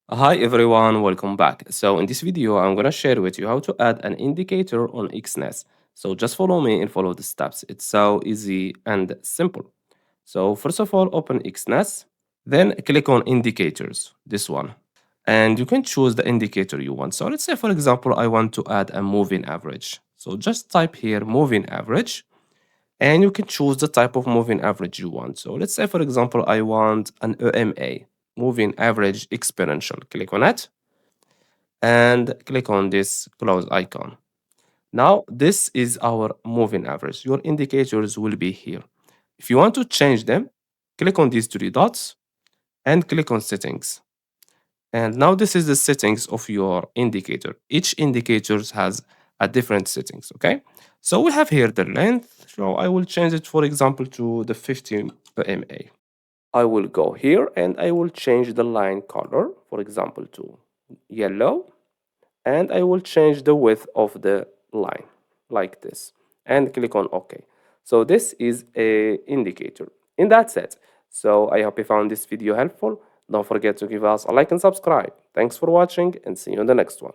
Hi everyone, welcome back. So in this video, I'm gonna share with you how to add an indicator on Exness. So just follow me and follow the steps. It's so easy and simple. So first of all, open Exness, then click on indicators, this one. And you can choose the indicator you want. So let's say, for example, I want to add a moving average. So just type here moving average, and you can choose the type of moving average you want. So let's say, for example, I want an EMA, moving average exponential. Click on it and click on this close icon. Now, this is our moving average. Your indicators will be here. If you want to change them, click on these three dots and click on settings. And now this is the settings of your indicator. Each indicator has a different settings, okay? So we have here the length. So I will change it, for example, to the 50 PMA. I will go here and I will change the line color, for example, to yellow. And I will change the width of the line like this and click on OK. So this is a indicator. And that's it. So I hope you found this video helpful. Don't forget to give us a like and subscribe. Thanks for watching and see you in the next one.